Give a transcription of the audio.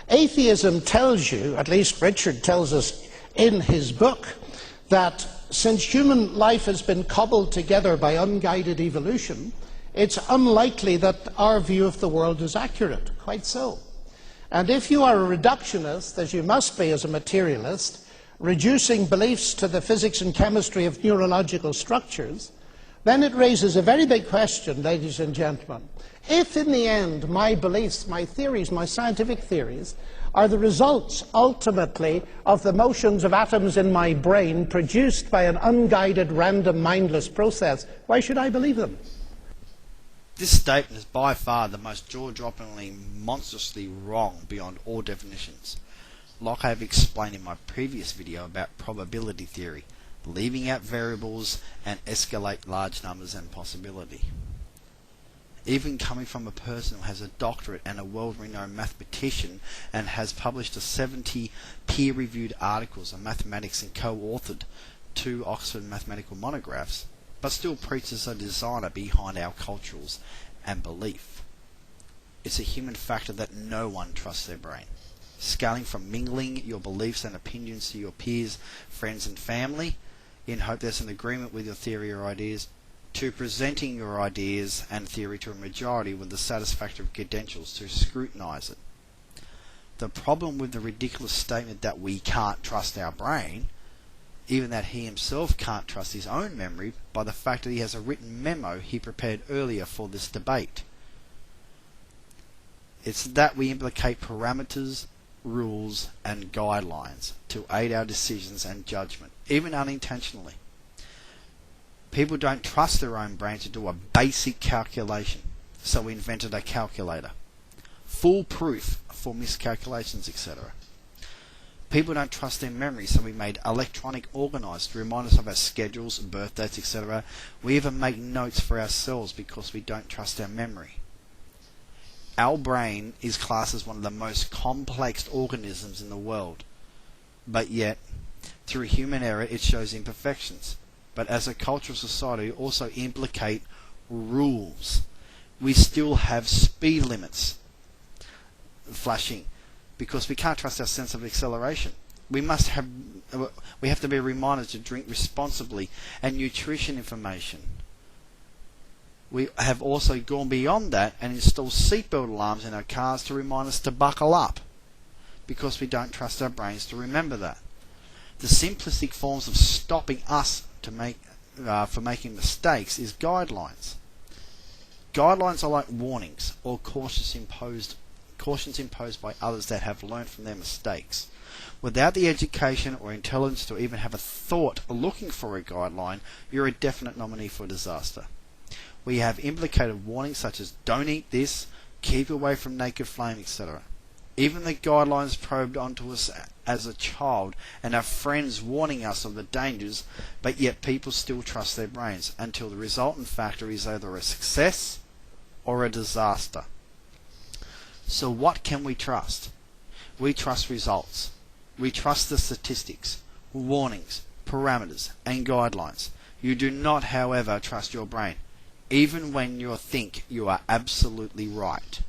Atheism tells you, at least Richard tells us in his book, that since human life has been cobbled together by unguided evolution, it's unlikely that our view of the world is accurate. Quite so. And if you are a reductionist, as you must be as a materialist, reducing beliefs to the physics and chemistry of neurological structures, then it raises a very big question, ladies and gentlemen. If in the end my beliefs, my theories, my scientific theories, are the results ultimately of the motions of atoms in my brain produced by an unguided, random, mindless process, why should I believe them? This statement is by far the most jaw-droppingly, monstrously wrong beyond all definitions. Like I have explained in my previous video about probability theory, leaving out variables and escalate large numbers and possibility. Even coming from a person who has a doctorate and a world-renowned mathematician and has published 70 peer-reviewed articles on mathematics and co-authored 2 Oxford mathematical monographs, but still preaches a designer behind our cultures and belief. It's a human factor that no one trusts their brain. Scaling from mingling your beliefs and opinions to your peers, friends and family, in hope there's an agreement with your theory or ideas, to presenting your ideas and theory to a majority with the satisfactory credentials to scrutinize it. The problem with the ridiculous statement that we can't trust our brain, even that he himself can't trust his own memory, by the fact that he has a written memo he prepared earlier for this debate. It's that we implicate parameters, rules and guidelines to aid our decisions and judgment, even unintentionally. People don't trust their own brain to do a basic calculation, so we invented a calculator. Foolproof for miscalculations, etc. People don't trust their memory, so we made electronic organizers to remind us of our schedules, birth dates, etc. We even make notes for ourselves because we don't trust our memory. Our brain is classed as one of the most complex organisms in the world, but yet, through human error, it shows imperfections. But as a cultural society, we also implicate rules. We still have speed limits flashing because we can't trust our sense of acceleration. We have to be reminded to drink responsibly, and nutrition information. We have also gone beyond that and installed seatbelt alarms in our cars to remind us to buckle up because we don't trust our brains to remember that. The simplistic forms of stopping us for making mistakes is guidelines. Guidelines are like warnings or cautions imposed by others that have learned from their mistakes. Without the education or intelligence to even have a thought looking for a guideline, you're a definite nominee for disaster. We have implicated warnings such as don't eat this, keep away from naked flame, etc. Even the guidelines probed onto us as a child and our friends warning us of the dangers, but yet people still trust their brains until the resultant factor is either a success or a disaster. So what can we trust? We trust results. We trust the statistics, warnings, parameters and guidelines. You do not, however, trust your brain, even when you think you are absolutely right.